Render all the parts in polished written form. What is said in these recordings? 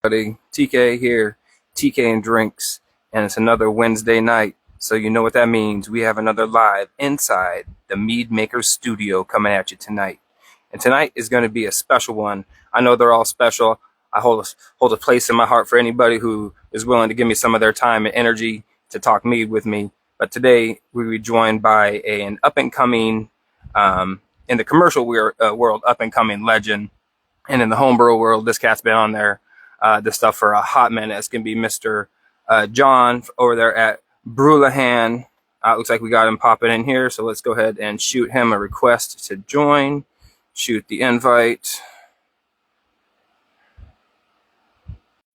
TK here, TK and Drinks, and it's another Wednesday night. So you know what that means. We have another live inside the Mead Maker studio coming at you tonight. And tonight is going to be a special one. I know they're all special. I hold a place in my heart for anybody who is willing to give me some of their time and energy to talk mead with me. But today we be joined by an up-and-coming, in the commercial world, up-and-coming legend. And in the homebrew world, this cat's been on there, this stuff for a hot minute. It's going to be Mr. John over there at Brewlihan. Looks like we got him popping in here. So let's go ahead and shoot him a request to join. Shoot the invite.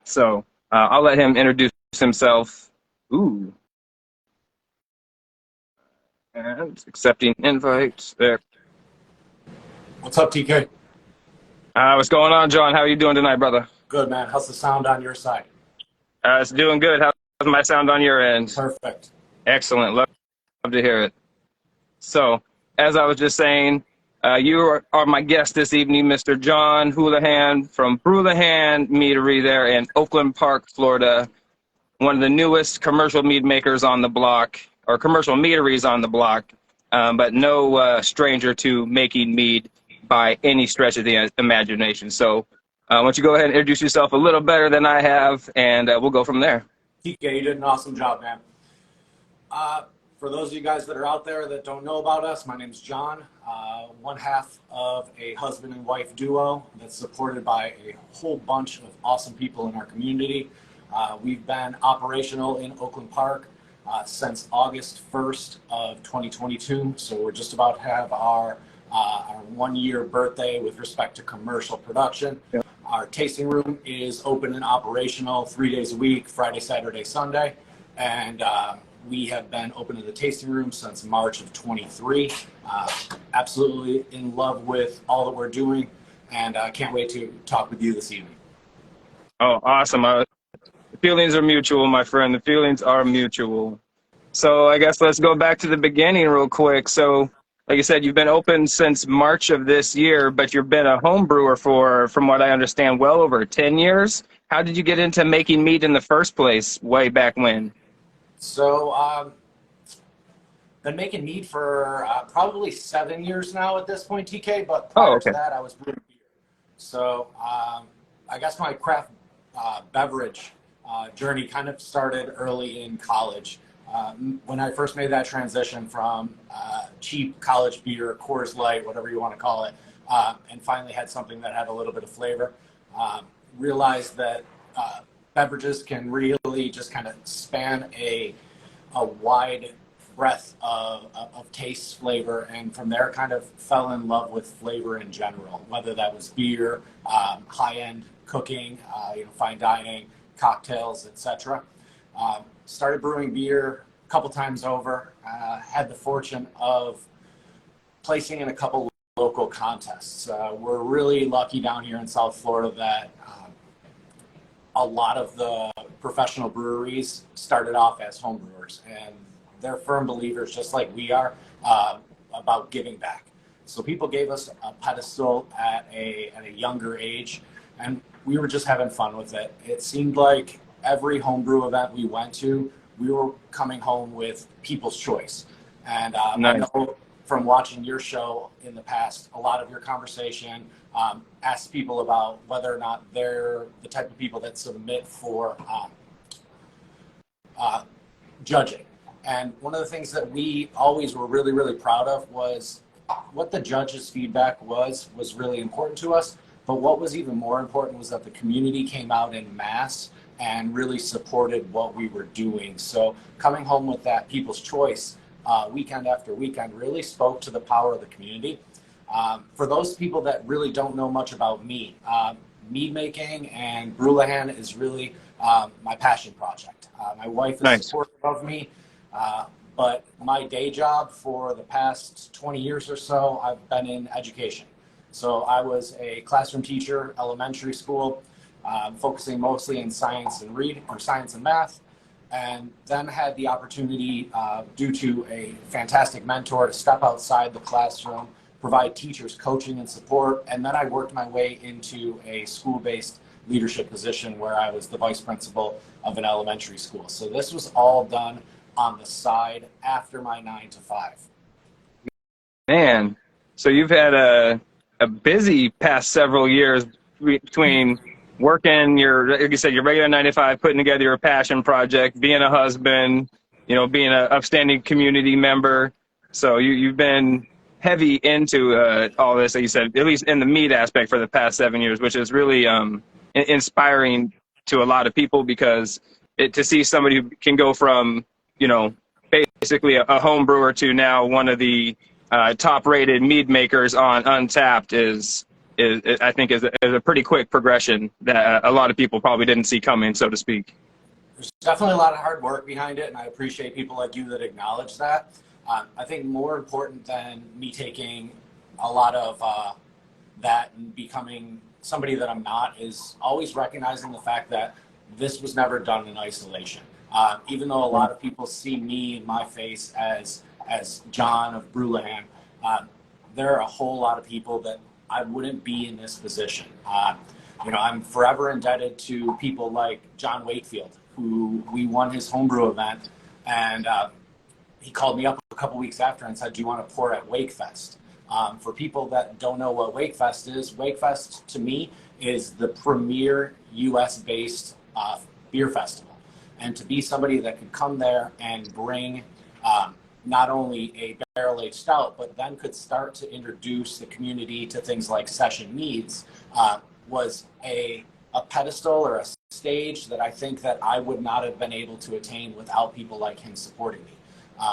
So I'll let him introduce himself. Ooh. And accepting invites there. What's up, TK? What's going on, John? How are you doing tonight, brother? Good, man. How's the sound on your side? It's doing good. How's my sound on your end? Perfect. Excellent. Love to hear it. So, as I was just saying, you are my guest this evening, Mr. John Houlihan from Brewlihan Meadery there in Oakland Park, Florida. One of the newest commercial mead makers on the block, or commercial meaderies on the block, but no stranger to making mead by any stretch of the imagination. So why don't you go ahead and introduce yourself a little better than I have, and we'll go from there. TK, you did an awesome job, man. For those of you guys that are out there that don't know about us, my name's John, one half of a husband and wife duo that's supported by a whole bunch of awesome people in our community. We've been operational in Oakland Park since August 1st of 2022, so we're just about to have our 1-year birthday with respect to commercial production. Yeah. Our tasting room is open and operational 3 days a week, Friday, Saturday, Sunday. And we have been open in the tasting room since March of 23. Absolutely in love with all that we're doing, and I can't wait to talk with you this evening. Oh, awesome. The feelings are mutual, my friend. The feelings are mutual. So I guess let's go back to the beginning real quick. So, like you said, you've been open since March of this year, but you've been a home brewer for, from what I understand, well over 10 years. How did you get into making mead in the first place way back when? So, been making mead for probably 7 years now at this point, TK, but prior to that, I was brewing beer. So, I guess my craft beverage journey kind of started early in college. When I first made that transition from cheap college beer, Coors Light, whatever you want to call it, and finally had something that had a little bit of flavor, realized that beverages can really just kind of span a wide breadth of taste, flavor, and from there kind of fell in love with flavor in general, whether that was beer, high-end cooking, fine dining, cocktails, etc. Started brewing beer a couple times over, had the fortune of placing in a couple local contests. We're really lucky down here in South Florida that a lot of the professional breweries started off as home brewers, and they're firm believers, just like we are, about giving back. So people gave us a pedestal at a younger age, and we were just having fun with it. It seemed like every homebrew event we went to, we were coming home with People's Choice. And nice. I know from watching your show in the past, a lot of your conversation asked people about whether or not they're the type of people that submit for judging. And one of the things that we always were really, really proud of was what the judges' feedback was really important to us. But what was even more important was that the community came out in mass and really supported what we were doing. So coming home with that People's Choice weekend after weekend really spoke to the power of the community. For those people that really don't know much about mead, mead making and Brewlihan is really my passion project. My wife is supportive of me, but my day job for the past 20 years or so, I've been in education. So I was a classroom teacher, elementary school, focusing mostly in science and science and math, and then had the opportunity, due to a fantastic mentor, to step outside the classroom, provide teachers coaching and support, and then I worked my way into a school-based leadership position where I was the vice principal of an elementary school. So this was all done on the side after my 9 to 5. Man, so you've had a busy past several years between working your, like you said, your regular 9 to 5, putting together your passion project, being a husband, you know, being an upstanding community member. So you've been heavy into all this, like you said, at least in the meat aspect for the past 7 years, which is really inspiring to a lot of people, because to see somebody who can go from, you know, basically a home brewer to now one of the top-rated mead makers on Untapped is I think is a pretty quick progression that a lot of people probably didn't see coming, so to speak. There's definitely a lot of hard work behind it, and I appreciate people like you that acknowledge that. I think more important than me taking a lot of that and becoming somebody that I'm not is always recognizing the fact that this was never done in isolation. Even though a lot of people see me and my face as John of Brewlihan, there are a whole lot of people that I wouldn't be in this position. You know, I'm forever indebted to people like John Wakefield, who we won his homebrew event, and he called me up a couple weeks after and said, "Do you want to pour at Wakefest?" For people that don't know what Wakefest is, Wakefest to me is the premier U.S.-based beer festival. And to be somebody that could come there and bring not only a barrel-aged stout, but then could start to introduce the community to things like session meads, was a pedestal or a stage that I think that I would not have been able to attain without people like him supporting me.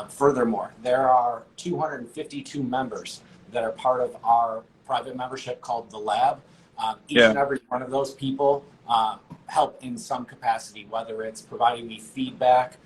Furthermore, there are 252 members that are part of our private membership called The Lab. Each and every one of those people help in some capacity, whether it's providing me feedback,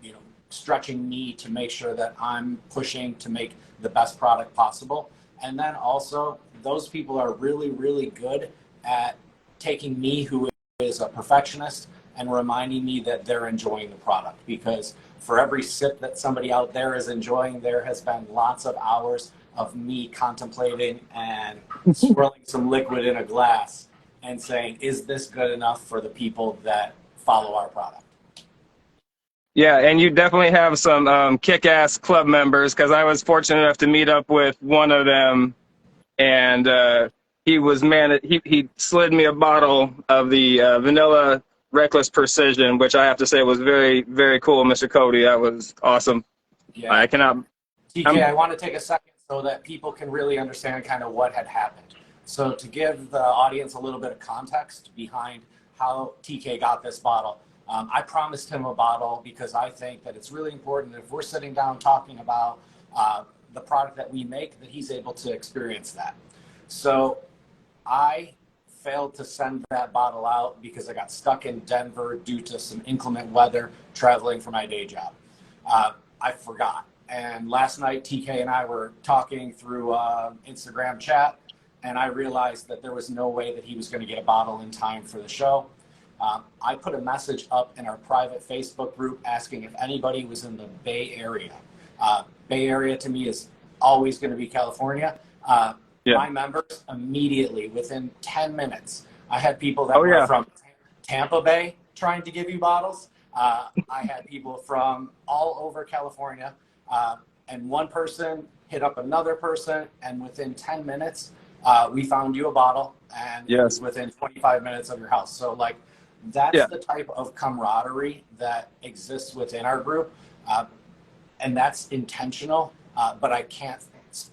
you know, stretching me to make sure that I'm pushing to make the best product possible. And then also, those people are really, really good at taking me, who is a perfectionist, and reminding me that they're enjoying the product. Because for every sip that somebody out there is enjoying, there has been lots of hours of me contemplating and swirling some liquid in a glass and saying, is this good enough for the people that follow our product? Yeah, and you definitely have some kick-ass club members, because I was fortunate enough to meet up with one of them, and he slid me a bottle of the vanilla Reckless Precision, which I have to say was very, very cool, Mr. Cody. That was awesome. Yeah. I cannot. TK, I want to take a second so that people can really understand kind of what had happened. So to give the audience a little bit of context behind how TK got this bottle, I promised him a bottle because I think that it's really important that if we're sitting down talking about the product that we make, that he's able to experience that. So I failed to send that bottle out because I got stuck in Denver due to some inclement weather traveling for my day job. I forgot. And last night, TK and I were talking through Instagram chat, and I realized that there was no way that he was going to get a bottle in time for the show. I put a message up in our private Facebook group asking if anybody was in the Bay Area. Bay Area to me is always going to be California. My members immediately, within 10 minutes, I had people that were from Tampa Bay trying to give you bottles. I had people from all over California, and one person hit up another person, and within 10 minutes, we found you a bottle, and it was within 25 minutes of your house. So, like, that's the type of camaraderie that exists within our group, and that's intentional, but I can't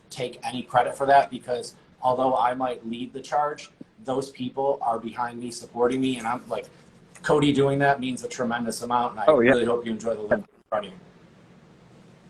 take any credit for that, because although I might lead the charge, those people are behind me, supporting me, and I'm like, Cody doing that means a tremendous amount, and I really hope you enjoy the liquid in front of you.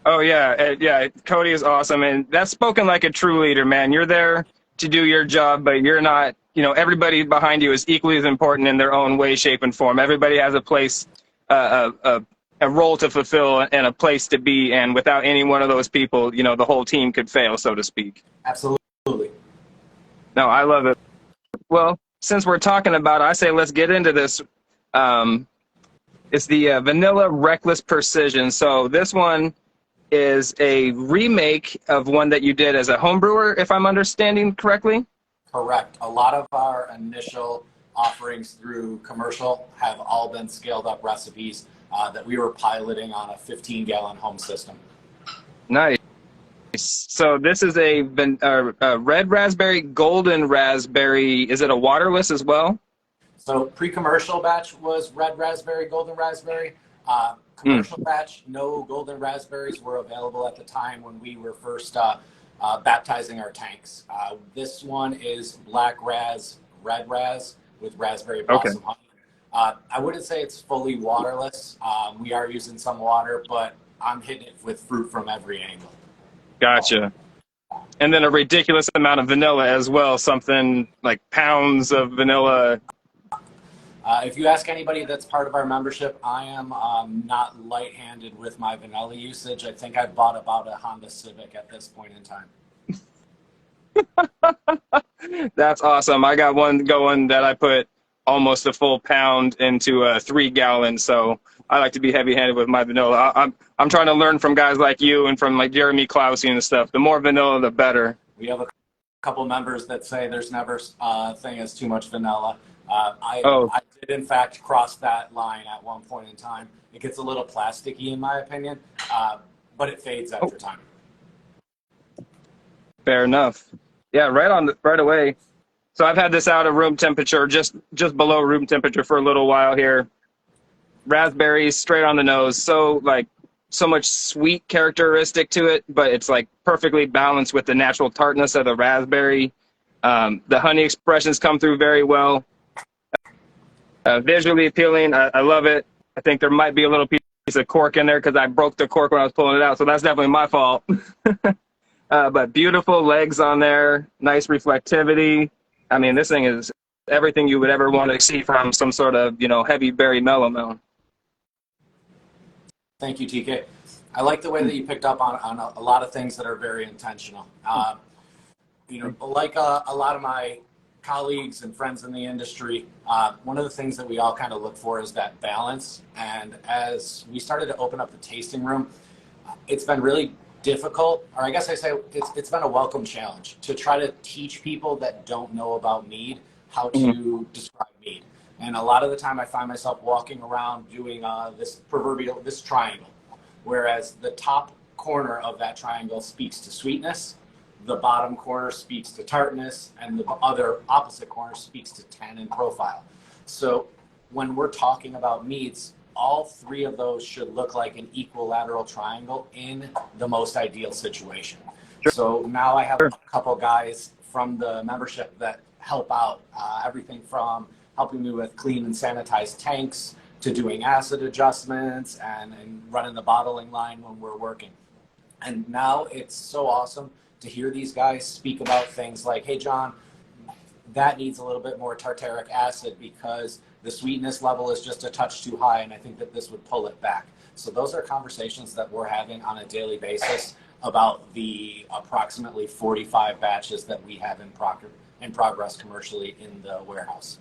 Oh, yeah, Cody is awesome, and that's spoken like a true leader, man. You're there to do your job, but you're not, you know, everybody behind you is equally as important in their own way, shape, and form. Everybody has a place, a role to fulfill and a place to be, and without any one of those people, you know, the whole team could fail, so to speak. Absolutely. No, I love it. Well, since we're talking about it, I say let's get into this. It's the Vanilla Reckless Precision. So this one is a remake of one that you did as a home brewer, if I'm understanding correctly. Correct. A lot of our initial offerings through commercial have all been scaled up recipes that we were piloting on a 15-gallon home system. Nice. So this is a red raspberry, golden raspberry. Is it a waterless as well? So pre-commercial batch was red raspberry, golden raspberry. Commercial batch, no golden raspberries were available at the time when we were first baptizing our tanks. This one is black ras, red ras with raspberry blossom honey. I wouldn't say it's fully waterless. We are using some water, but I'm hitting it with fruit from every angle. Gotcha. And then a ridiculous amount of vanilla as well, something like pounds of vanilla. If you ask anybody that's part of our membership, I am not light-handed with my vanilla usage. I think I've bought about a Honda Civic at this point in time. That's awesome. I got one going that I put almost a full pound into a 3-gallon. So I like to be heavy-handed with my vanilla. I'm trying to learn from guys like you and from like Jeremy Clausy and stuff. The more vanilla, the better. We have a couple members that say there's never a thing as too much vanilla. I did, in fact, cross that line at one point in time. It gets a little plasticky, in my opinion, but it fades after time. Fair enough. Yeah, right away. So I've had this out of room temperature, just below room temperature for a little while here. Raspberries, straight on the nose. So much sweet characteristic to it, but it's like perfectly balanced with the natural tartness of the raspberry. The honey expressions come through very well. Visually appealing. I love it. I think there might be a little piece of cork in there because I broke the cork when I was pulling it out, so that's definitely my fault. But beautiful legs on there, nice reflectivity. I mean, this thing is everything you would ever want to see from some sort of, heavy berry mellow melon. Thank you, TK. I like the way that you picked up on a lot of things that are very intentional. Like a lot of my colleagues and friends in the industry, one of the things that we all kind of look for is that balance. And as we started to open up the tasting room, it's been really difficult, or I guess I say it's been a welcome challenge to try to teach people that don't know about mead how to describe mead. And a lot of the time I find myself walking around doing this triangle, whereas the top corner of that triangle speaks to sweetness, the bottom corner speaks to tartness, and the other opposite corner speaks to tannin profile. So when we're talking about meads, all three of those should look like an equilateral triangle in the most ideal situation. Sure. So now I have a couple guys from the membership that help out, everything from helping me with clean and sanitized tanks to doing acid adjustments and running the bottling line when we're working. And now it's so awesome to hear these guys speak about things like, hey, John, that needs a little bit more tartaric acid because the sweetness level is just a touch too high, and I think that this would pull it back. So those are conversations that we're having on a daily basis about the approximately 45 batches that we have in progress commercially in the warehouse.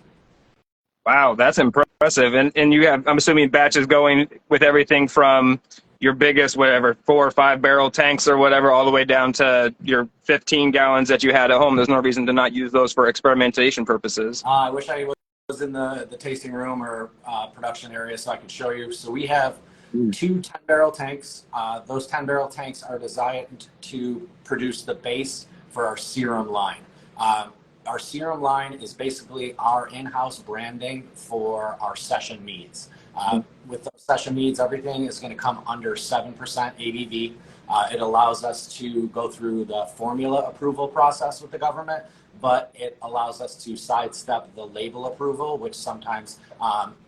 Wow, that's impressive. And you have, I'm assuming, batches going with everything from your biggest, 4 or 5 barrel tanks or whatever, all the way down to your 15 gallons that you had at home. There's no reason to not use those for experimentation purposes. I wish I was in the tasting room or production area so I could show you. So we have 2 10-barrel tanks. Those 10-barrel tanks are designed to produce the base for our serum line. Our serum line is basically our in-house branding for our session meads. With those session meads, everything is going to come under 7% ABV. It allows us to go through the formula approval process with the government, but it allows us to sidestep the label approval, which sometimes,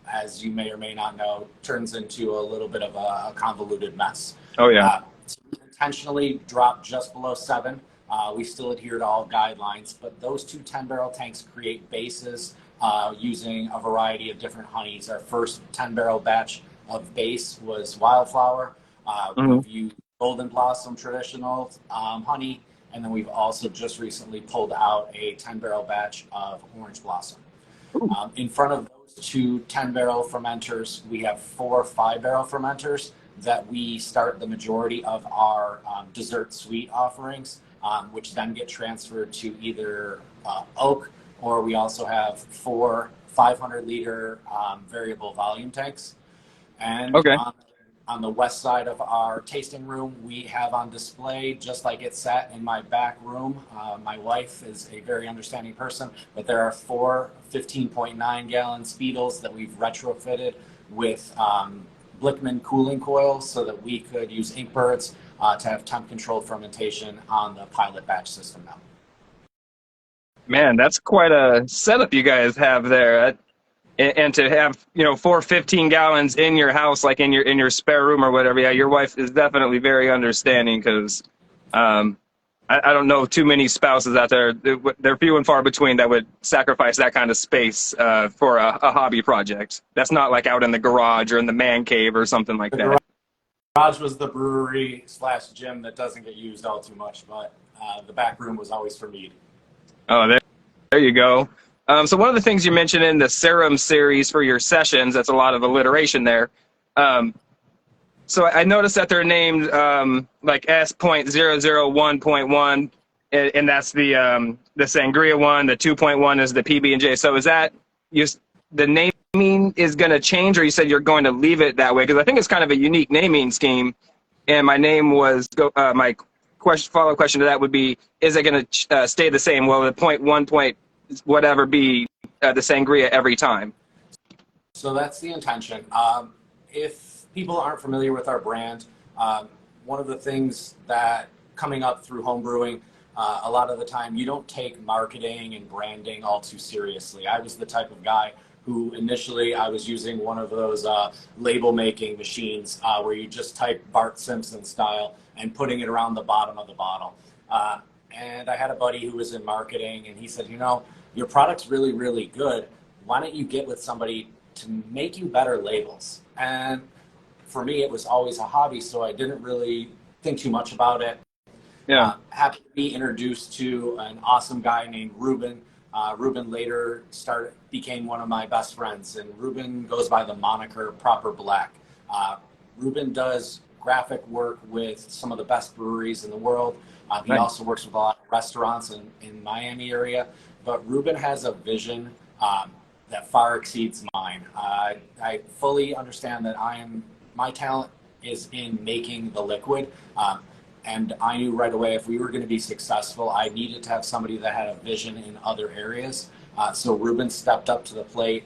as you may or may not know, turns into a little bit of a convoluted mess. Oh, yeah. So we intentionally dropped just below 7. We still adhere to all guidelines, but those 2 10-barrel tanks create bases using a variety of different honeys. Our first 10-barrel batch of base was Wildflower. We've used Golden Blossom traditional honey, and then we've also just recently pulled out a 10-barrel batch of Orange Blossom. In front of those 2 10-barrel fermenters, we have 4 5-barrel fermenters that we start the majority of our dessert sweet offerings, which then get transferred to either oak, or we also have 4 500-liter variable volume tanks. And Okay. on the west side of our tasting room, we have on display, just like it's sat in my back room. My wife is a very understanding person, but there are 4 15.9-gallon Speedles that we've retrofitted with Blickman cooling coils so that we could use Inkbirds to have temp-controlled fermentation on the pilot batch system now. Man, that's quite a setup you guys have there. And to have 4 15 gallons in your house, like in your spare room or whatever. Yeah, your wife is definitely very understanding, because I don't know too many spouses out there. They're few and far between that would sacrifice that kind of space for a hobby project. That's not like out in the garage or in the man cave or something like that. Garage was the brewery / gym that doesn't get used all too much, but the back room was always for Mead. Oh, there you go. So one of the things you mentioned in the serum series for your sessions, that's a lot of alliteration there. So I noticed that they're named like S.001.1, and that's the sangria one. The 2.1 is the PB&J. So is that the naming is going to change, or you said you're going to leave it that way? Because I think it's kind of a unique naming scheme. And my name was my follow-up question to that would be: is it going to stay the same? Will the .1 whatever be the sangria every time? So that's the intention. If people aren't familiar with our brand, one of the things that coming up through home brewing, a lot of the time you don't take marketing and branding all too seriously. I was the type of guy who initially I was using one of those label making machines where you just type Bart Simpson style and putting it around the bottom of the bottle. And I had a buddy who was in marketing, and he said, your product's really, really good. Why don't you get with somebody to make you better labels? And for me, it was always a hobby, so I didn't really think too much about it. Yeah. Happy to be introduced to an awesome guy named Ruben. Ruben later became one of my best friends, and Ruben goes by the moniker Proper Black. Ruben does graphic work with some of the best breweries in the world. He also works with a lot of restaurants in Miami area. But Ruben has a vision that far exceeds mine. I fully understand that my talent is in making the liquid. And I knew right away if we were going to be successful, I needed to have somebody that had a vision in other areas. So Ruben stepped up to the plate,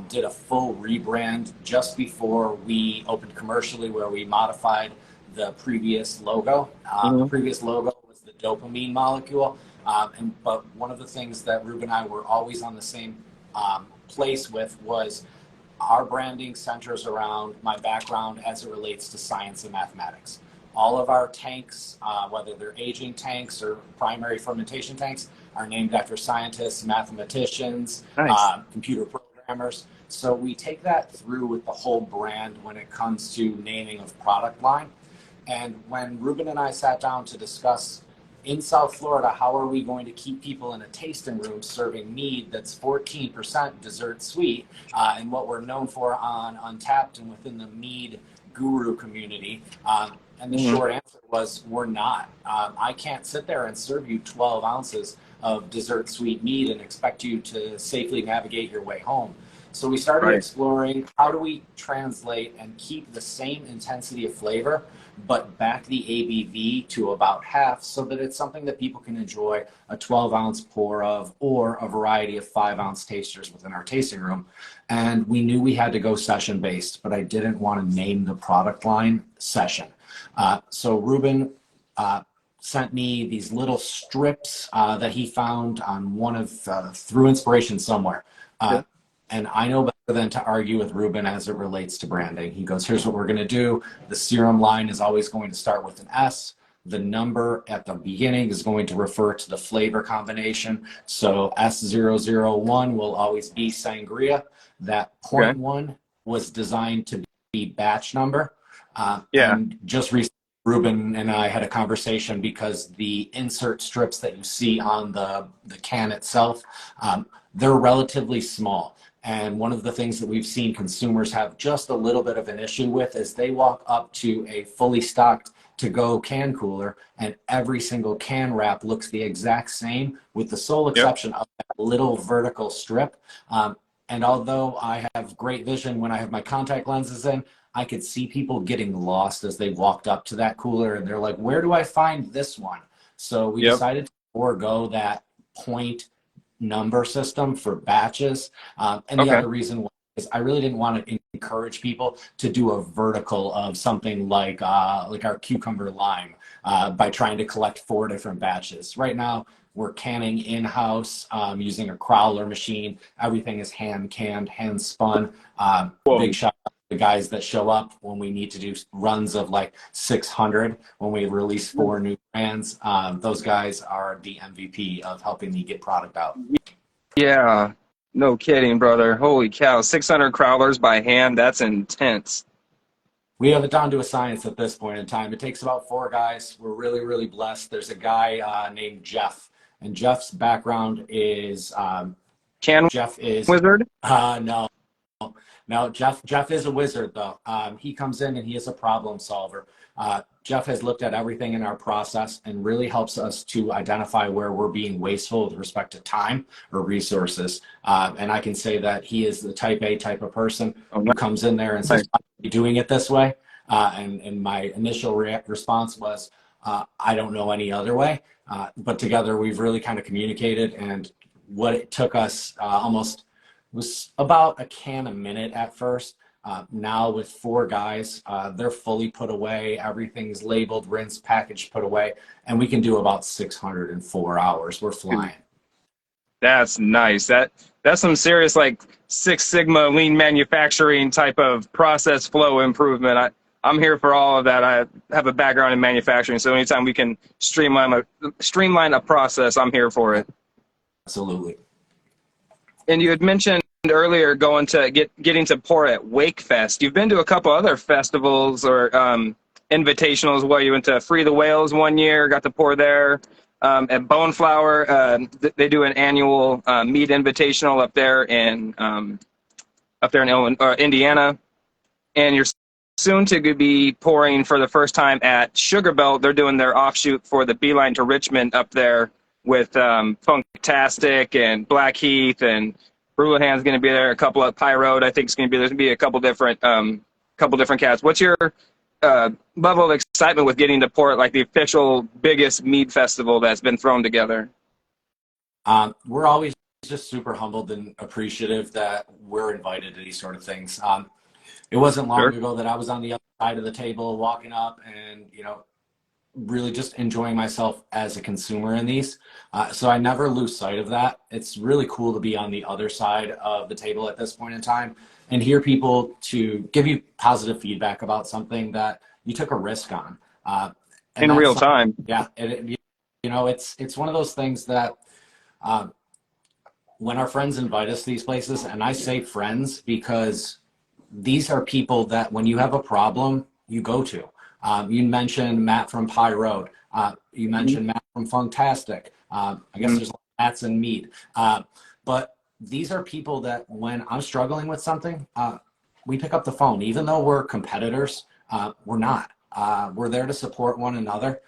did a full rebrand just before we opened commercially, where we modified the previous logo. The previous logo was the dopamine molecule. But one of the things that Ruben and I were always on the same place with was our branding centers around my background as it relates to science and mathematics. All of our tanks, whether they're aging tanks or primary fermentation tanks, are named after scientists, mathematicians, computer programmers. So we take that through with the whole brand when it comes to naming of product line. And when Ruben and I sat down to discuss in South Florida, how are we going to keep people in a tasting room serving mead that's 14% dessert sweet, and what we're known for on Untapped and within the mead guru community. And the short answer was, we're not. I can't sit there and serve you 12 ounces of dessert sweet mead and expect you to safely navigate your way home. So we started exploring, how do we translate and keep the same intensity of flavor, but back the ABV to about half, so that it's something that people can enjoy a 12-ounce pour of, or a variety of 5-ounce tasters within our tasting room. And we knew we had to go session-based, but I didn't want to name the product line Session. So Ruben sent me these little strips that he found on one of, through inspiration somewhere. And I know better than to argue with Ruben as it relates to branding. He goes, here's what we're going to do. The serum line is always going to start with an S. The number at the beginning is going to refer to the flavor combination. So S001 will always be sangria. That 0.1 was designed to be batch number. And just recently, Ruben and I had a conversation because the insert strips that you see on the can itself, they're relatively small. And one of the things that we've seen consumers have just a little bit of an issue with is they walk up to a fully stocked to-go can cooler and every single can wrap looks the exact same, with the sole exception of that little vertical strip. And although I have great vision when I have my contact lenses in, I could see people getting lost as they walked up to that cooler and they're like, where do I find this one? So we decided to forego that point number system for batches. And the other reason is I really didn't want to encourage people to do a vertical of something like our cucumber lime by trying to collect 4 different batches. Right now, we're canning in-house using a crowler machine. Everything is hand canned, hand spun. Big shout out to the guys that show up when we need to do runs of like 600 when we release 4 new brands. Those guys are the MVP of helping me get product out. Yeah, no kidding, brother. Holy cow, 600 crowlers by hand. That's intense. We have it down to a science at this point in time. It takes about 4 guys. We're really, really blessed. There's a guy named Jeff, and Jeff's background is Jeff is wizard. No, Jeff is a wizard though. He comes in and he is a problem solver. Jeff has looked at everything in our process and really helps us to identify where we're being wasteful with respect to time or resources. And I can say that he is the type A type of person who comes in there and says, "Why are you doing it this way?" And my initial response was, "I don't know any other way." But together we've really kind of communicated, and what it took us was about a can a minute at first. Now with 4 guys, they're fully put away. Everything's labeled, rinsed, packaged, put away, and we can do about 604 hours. We're flying. That's nice. That's some serious like Six Sigma lean manufacturing type of process flow improvement. I'm here for all of that. I have a background in manufacturing, so anytime we can streamline a process, I'm here for it. Absolutely. And you had mentioned earlier getting to pour at Wakefest. You've been to a couple other festivals or invitationals. Well, you went to Free the Whales one year, got to pour there. At Boneflower, they do an annual Mead invitational up there in Indiana, and you're soon to be pouring for the first time at Sugar Belt. They're doing their offshoot for the Beeline to Richmond up there with Funktastic and Blackheath, and Brewlihan's going to be there. A couple of Pie Road, I think, there's going to be a couple different cats. What's your level of excitement with getting to pour at like the official biggest mead festival that's been thrown together? We're always just super humbled and appreciative that we're invited to these sort of things. It wasn't long ago that I was on the other side of the table walking up and, really just enjoying myself as a consumer in these. So I never lose sight of that. It's really cool to be on the other side of the table at this point in time and hear people to give you positive feedback about something that you took a risk on. In real time. Yeah. It's one of those things that when our friends invite us to these places, and I say friends because these are people that when you have a problem, you go to. You mentioned Matt from Pie Road. You mentioned Matt from Funktastic. I guess there's Matt's and Mead. But these are people that when I'm struggling with something, we pick up the phone. Even though we're competitors, we're not. We're there to support one another.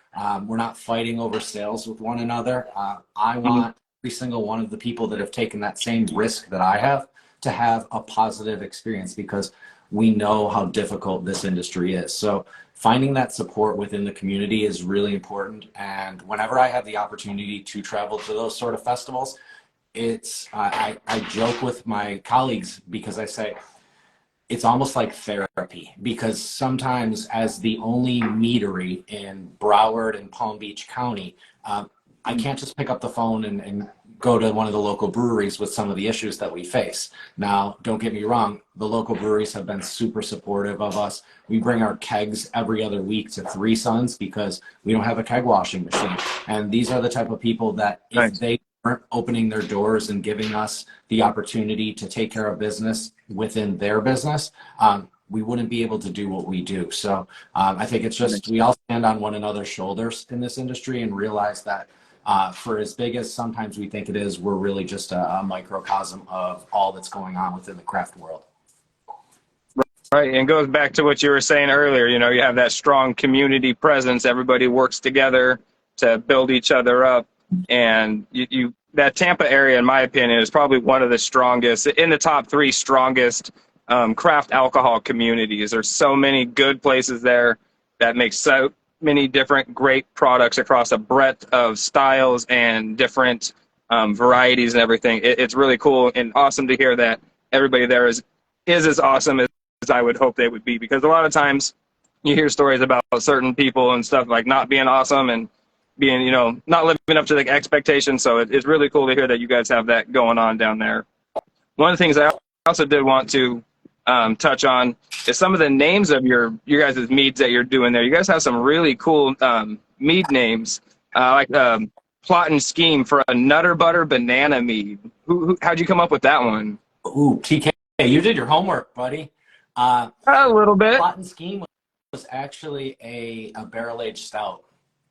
We're not fighting over sales with one another. I want every single one of the people that have taken that same risk that I have to have a positive experience because we know how difficult this industry is. So finding that support within the community is really important. And whenever I have the opportunity to travel to those sort of festivals, I joke with my colleagues because I say, it's almost like therapy because sometimes as the only meadery in Broward and Palm Beach County, I can't just pick up the phone and go to one of the local breweries with some of the issues that we face. Now, don't get me wrong, the local breweries have been super supportive of us. We bring our kegs every other week to Three Sons because we don't have a keg washing machine. And these are the type of people that if they weren't opening their doors and giving us the opportunity to take care of business within their business, we wouldn't be able to do what we do. So I think it's just, we all stand on one another's shoulders in this industry and realize that for as big as sometimes we think it is, we're really just a microcosm of all that's going on within the craft world. Right, and goes back to what you were saying earlier, you have that strong community presence. Everybody works together to build each other up. And that Tampa area, in my opinion, is probably one of the strongest, in the top three strongest craft alcohol communities. There's so many good places there that make so many different great products across a breadth of styles and different varieties and everything. It's really cool and awesome to hear that everybody there is as awesome as I would hope they would be, because a lot of times you hear stories about certain people and stuff like not being awesome and being, not living up to the expectations. So it's really cool to hear that you guys have that going on down there. One of the things I also did want to touch on is some of the names of your guys' meads that you're doing there. You guys have some really cool mead names, like Plot and Scheme for a Nutter Butter Banana Mead. How'd you come up with that one? Ooh, TK, you did your homework, buddy. A little bit. Plot and Scheme was actually a barrel-aged stout.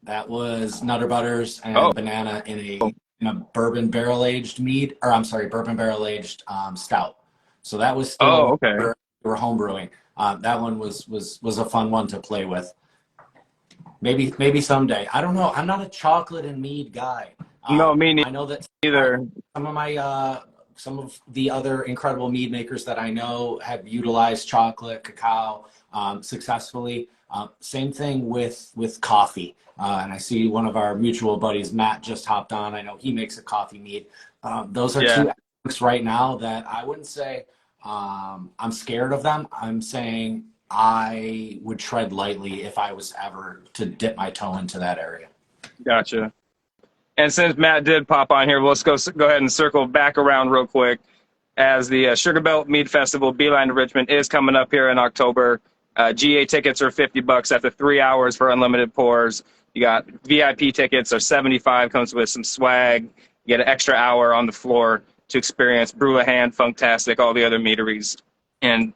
That was Nutter Butters and banana in a bourbon barrel-aged mead, or I'm sorry, bourbon barrel-aged stout. So that was still we were home brewing. That one was a fun one to play with. Maybe someday. I don't know. I'm not a chocolate and mead guy. No, me neither. I know that some of the other incredible mead makers that I know have utilized chocolate, cacao successfully. Same thing with coffee. And I see one of our mutual buddies, Matt, just hopped on. I know he makes a coffee mead. Those are two aspects right now that I wouldn't say I'm scared of them. I'm saying I would tread lightly if I was ever to dip my toe into that area. Gotcha. And since Matt did pop on here, let's go ahead and circle back around real quick, as the Sugar Belt Mead Festival, Beeline to Richmond, is coming up here in October. GA tickets are $50 after 3 hours for unlimited pours. You got VIP tickets are $75, comes with some swag. You get an extra hour on the floor to experience Brewlihan, Funktastic, all the other meaderies. And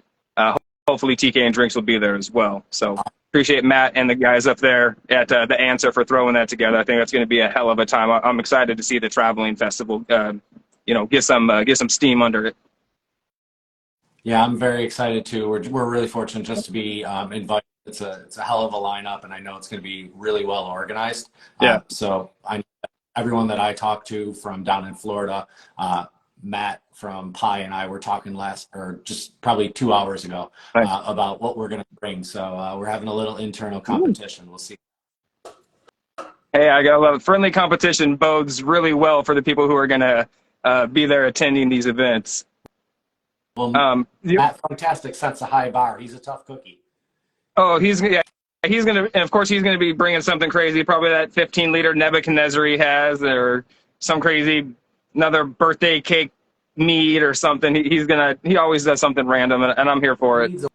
hopefully TK and Drinks will be there as well. So appreciate Matt and the guys up there at The Answer for throwing that together. I think that's going to be a hell of a time. I'm excited to see the traveling festival, get some steam under it. Yeah, I'm very excited too. We're really fortunate just to be invited. It's a hell of a lineup, and I know it's going to be really well organized. Yeah. So I know everyone that I talked to from down in Florida, Matt from Pi and I were talking just probably 2 hours ago about what we're going to bring. So we're having a little internal competition. We'll see. Hey, I gotta love it. Friendly competition bodes really well for the people who are going to be there attending these events. Well, Matt Fantastic sets a high bar. He's a tough cookie. Oh, he's gonna, and of course he's gonna be bringing something crazy. Probably that 15-liter Nebuchadnezzar he has, or some crazy another birthday cake mead or something. He always does something random, and I'm here for it. He needs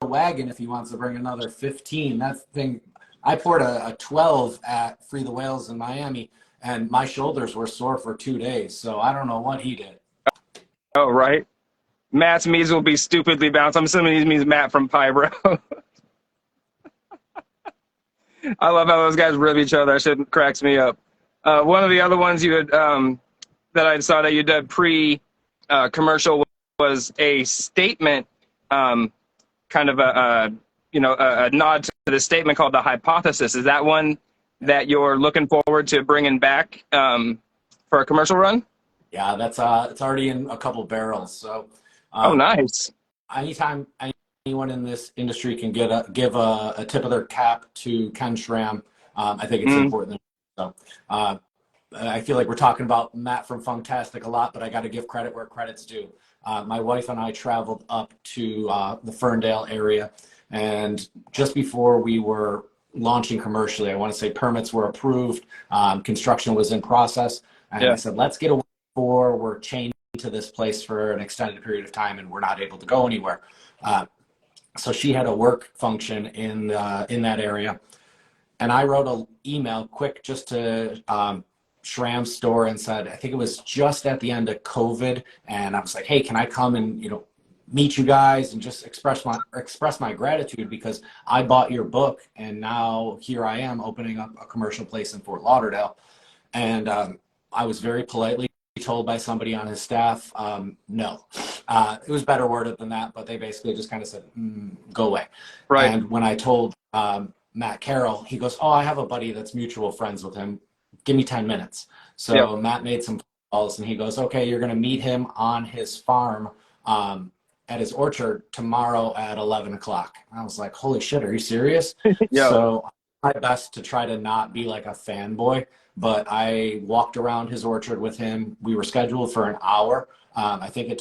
a wagon if he wants to bring another 15. That thing, I poured a 12 at Free the Whales in Miami, and my shoulders were sore for 2 days. So I don't know what he did. Oh, right. Matt's meads will be stupidly balanced. I'm assuming he means Matt from Pybro. I love how those guys rib each other. That shit cracks me up. One of the other ones you had that I saw that you did pre-commercial was a statement, kind of a nod to the statement called The Hypothesis. Is that one that you're looking forward to bringing back for a commercial run? Yeah, that's it's already in a couple barrels. So. Oh, nice. Anytime anyone in this industry can give a tip of their cap to Ken Schramm, I think it's important. So I feel like we're talking about Matt from Funktastic a lot, but I got to give credit where credit's due. My wife and I traveled up to the Ferndale area, and just before we were launching commercially, I want to say permits were approved, construction was in process, and I said, let's get away before we're chained to this place for an extended period of time and we're not able to go anywhere. So she had a work function in that area, and I wrote an email quick just to Schramm's store and said, I think it was just at the end of COVID, and I was like, hey, can I come and meet you guys and just express my gratitude because I bought your book and now here I am opening up a commercial place in Fort Lauderdale. And I was very politely told by somebody on his staff, no. It was better worded than that, but they basically just kind of said, go away. Right. And when I told Matt Carroll, he goes, oh, I have a buddy that's mutual friends with him. give me 10 minutes. So Matt made some calls and he goes, okay, you're going to meet him on his farm at his orchard tomorrow at 11 o'clock. I was like, holy shit, are you serious? Yo. So I tried my best to try to not be like a fanboy, but I walked around his orchard with him. We were scheduled for an hour. I think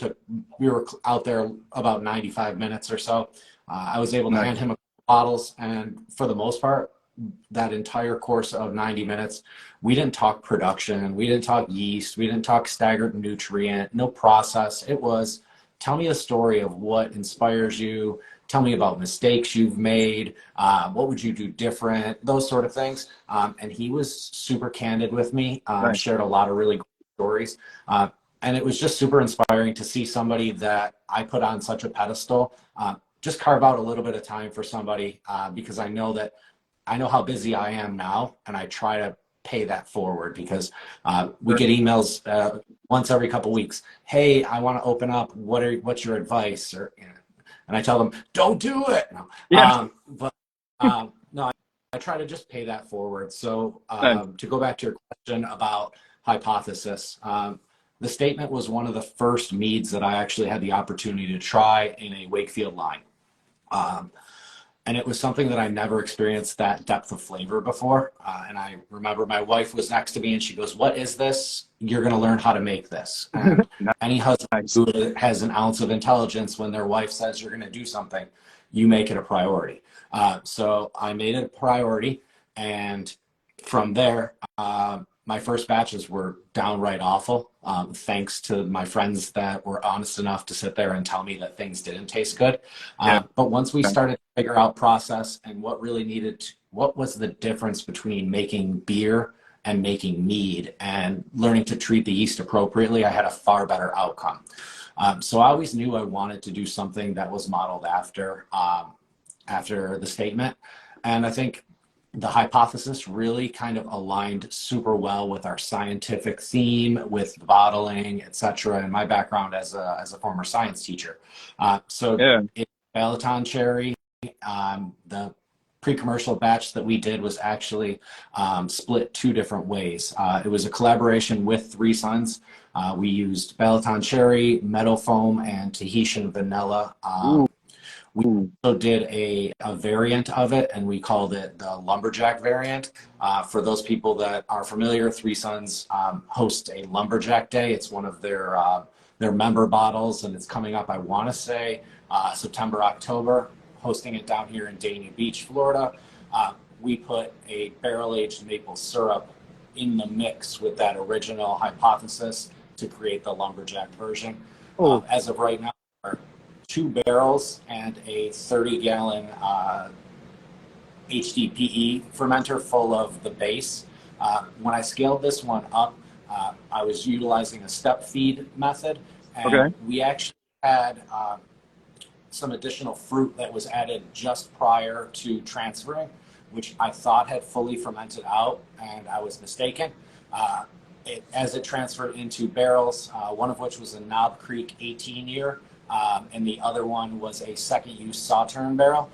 we were out there about 95 minutes or so. I was able to hand him a couple bottles, and for the most part, that entire course of 90 minutes, we didn't talk production, we didn't talk yeast, we didn't talk staggered nutrient, no process. It was, tell me a story of what inspires you, tell me about mistakes you've made, what would you do different, those sort of things. And he was super candid with me, shared a lot of really great stories. And it was just super inspiring to see somebody that I put on such a pedestal just carve out a little bit of time for somebody, because I know how busy I am now, and I try to pay that forward, because we get emails once every couple weeks. Hey, I want to open up. What's your advice? And I tell them, don't do it. No. No, I try to just pay that forward. So to go back to your question about hypothesis, the statement was one of the first meads that I actually had the opportunity to try in a Wakefield line. And it was something that I never experienced that depth of flavor before. And I remember my wife was next to me and she goes, what is this? You're going to learn how to make this. And any husband who has an ounce of intelligence, when their wife says you're going to do something, you make it a priority. So I made it a priority. And from there, my first batches were downright awful, thanks to my friends that were honest enough to sit there and tell me that things didn't taste good. But once we started to figure out process and what was the difference between making beer and making mead, and learning to treat the yeast appropriately, I had a far better outcome. So I always knew I wanted to do something that was modeled after the statement. And I think the hypothesis really kind of aligned super well with our scientific theme, with bottling, etc., and my background as a former science teacher. It's Balaton cherry. The pre-commercial batch that we did was actually split two different ways. It was a collaboration with Three Sons. We used Balaton cherry, meadow foam, and Tahitian vanilla. We also did a variant of it, and we called it the Lumberjack variant. For those people that are familiar, Three Sons hosts a Lumberjack Day. It's one of their member bottles, and it's coming up, I want to say, September, October, hosting it down here in Dania Beach, Florida. We put a barrel-aged maple syrup in the mix with that original hypothesis to create the Lumberjack version. As of right now, 2 barrels and a 30-gallon HDPE fermenter full of the base. When I scaled this one up, I was utilizing a step feed method, and we actually had some additional fruit that was added just prior to transferring, which I thought had fully fermented out, and I was mistaken. As it transferred into barrels, one of which was a Knob Creek 18-year, and the other one was a second use Sauterne barrel.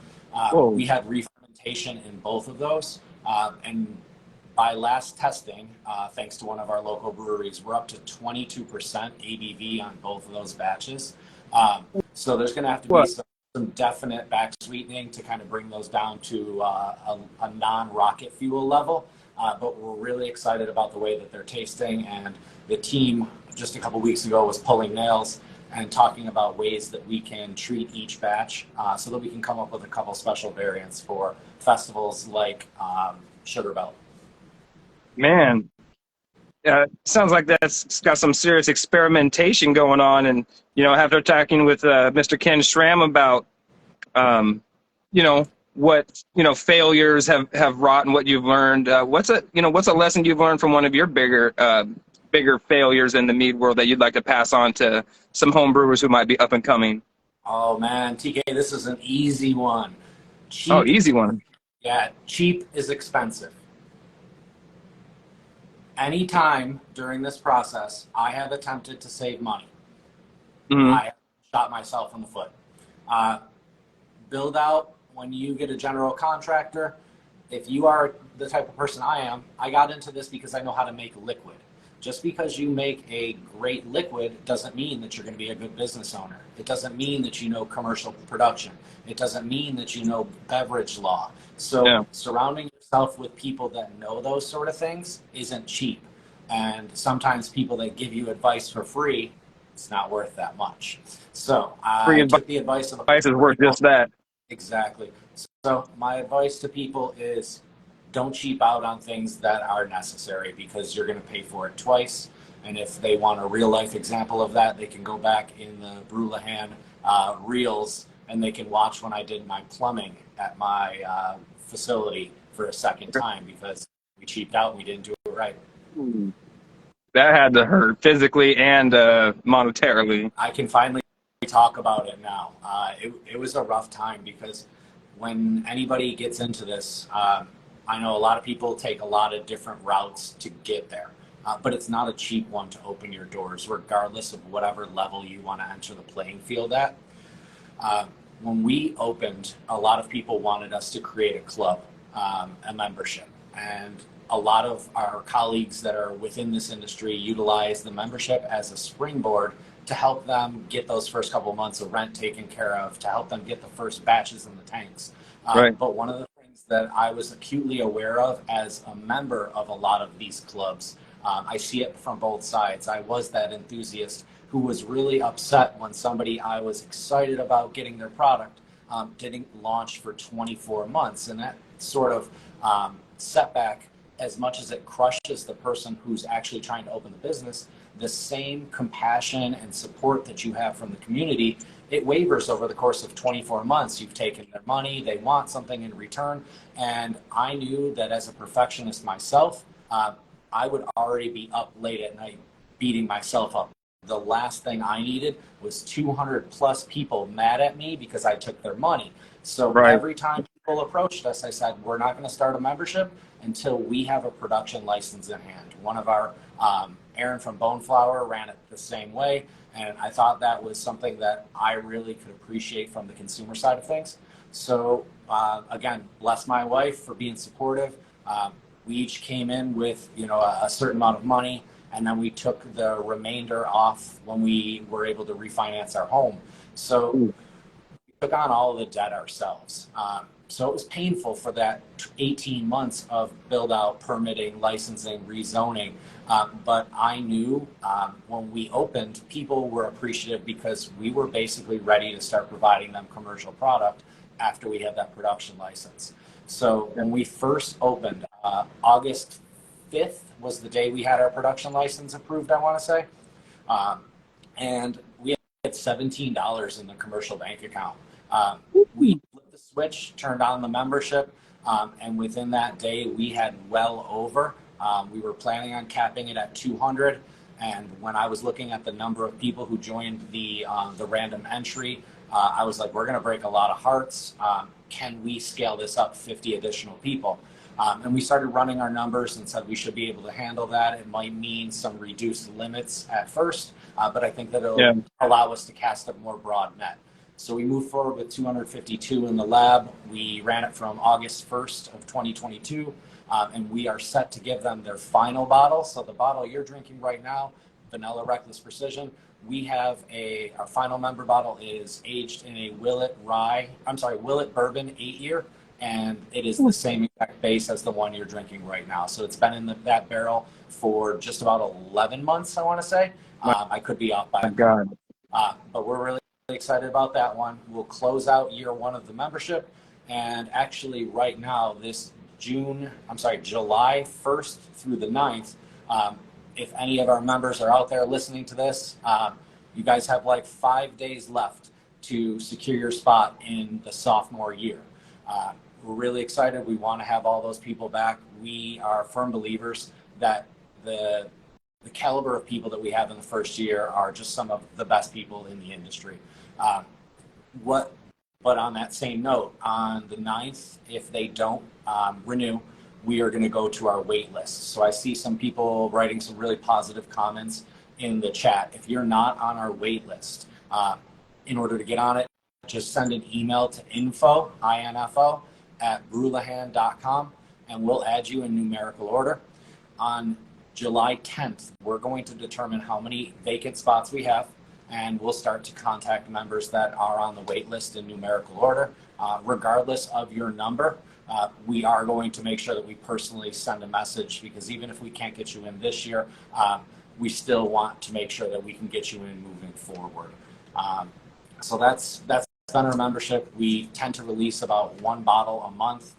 We had re-fermentation in both of those. And by last testing, thanks to one of our local breweries, we're up to 22% ABV on both of those batches. So there's going to have to be some definite back sweetening to kind of bring those down to a non-rocket fuel level. But we're really excited about the way that they're tasting. And the team just a couple weeks ago was pulling nails and talking about ways that we can treat each batch, so that we can come up with a couple special variants for festivals like Sugar Belt. Man, sounds like that's got some serious experimentation going on. And, after talking with Mr. Ken Schramm about, what, failures have wrought and what you've learned, what's a lesson you've learned from one of your bigger failures in the mead world that you'd like to pass on to some home brewers who might be up and coming? Oh man, TK, this is an easy one. Cheap, easy one. Yeah, cheap is expensive. Anytime during this process, I have attempted to save money. I shot myself in the foot. Build out, when you get a general contractor, if you are the type of person I am, I got into this because I know how to make liquid. Just because you make a great liquid doesn't mean that you're going to be a good business owner. It doesn't mean that you know commercial production. It doesn't mean that you know beverage law. So surrounding yourself with people that know those sort of things isn't cheap. And sometimes people that give you advice for free, it's not worth that much. So Free I took the advice of advice is worth just that. exactly. So my advice to people is don't cheap out on things that are necessary because you're going to pay for it twice. And if they want a real life example of that, they can go back in the Brewlihan reels and they can watch when I did my plumbing at my facility for a second time because we cheaped out and we didn't do it right. That had to hurt physically and monetarily. I can finally talk about it now. It was a rough time because when anybody gets into this, I know a lot of people take a lot of different routes to get there, but it's not a cheap one to open your doors, regardless of whatever level you want to enter the playing field at. When we opened, a lot of people wanted us to create a club, a membership, and a lot of our colleagues that are within this industry utilize the membership as a springboard to help them get those first couple of months of rent taken care of, to help them get the first batches in the tanks. But one of the things that I was acutely aware of as a member of a lot of these clubs, I see it from both sides. I was that enthusiast who was really upset when somebody I was excited about getting their product didn't launch for 24 months. And that sort of setback, as much as it crushes the person who's actually trying to open the business, the same compassion and support that you have from the community, it wavers over the course of 24 months. You've taken their money, they want something in return. And I knew that as a perfectionist myself, I would already be up late at night beating myself up. The last thing I needed was 200 plus people mad at me because I took their money. So every time people approached us, I said, we're not going to start a membership until we have a production license in hand. One of our, Aaron from Bone Flour ran it the same way. And I thought that was something that I really could appreciate from the consumer side of things. So again, bless my wife for being supportive. We each came in with, a certain amount of money, and then we took the remainder off when we were able to refinance our home. So we took on all of the debt ourselves. So it was painful for that 18 months of build out, permitting, licensing, rezoning. But I knew when we opened, people were appreciative because we were basically ready to start providing them commercial product after we had that production license. So when we first opened, August 5th was the day we had our production license approved, I want to say. And we had $17 in the commercial bank account. We flipped the switch, turned on the membership, and within that day, we had well over. We were planning on capping it at 200. And when I was looking at the number of people who joined the random entry, I was like, we're going to break a lot of hearts. Can we scale this up 50 additional people? And we started running our numbers and said we should be able to handle that. It might mean some reduced limits at first, but I think that it'll allow us to cast a more broad net. So we moved forward with 252 in the lab. We ran it from August 1st of 2022, and we are set to give them their final bottle. So the bottle you're drinking right now, Vanilla Reckless Precision, we have our final member bottle is aged in a Willet Bourbon 8-year. And it is the same exact base as the one you're drinking right now. So it's been in that barrel for just about 11 months, I want to say. I could be off by God. But we're really excited about that one. We'll close out year one of the membership. And actually right now, this July 1st through the 9th, if any of our members are out there listening to this, you guys have like 5 days left to secure your spot in the sophomore year. We're really excited. We want to have all those people back. We are firm believers that the caliber of people that we have in the first year are just some of the best people in the industry. But on that same note, on the 9th, if they don't renew, we are going to go to our wait list. So I see some people writing some really positive comments in the chat. If you're not on our wait list, in order to get on it, just send an email to info at brewlihan.com, and we'll add you in numerical order. On July 10th, we're going to determine how many vacant spots we have, and we'll start to contact members that are on the wait list in numerical order. Regardless of your number, we are going to make sure that we personally send a message, because even if we can't get you in this year, we still want to make sure that we can get you in moving forward. So that's been our membership. We tend to release about one bottle a month.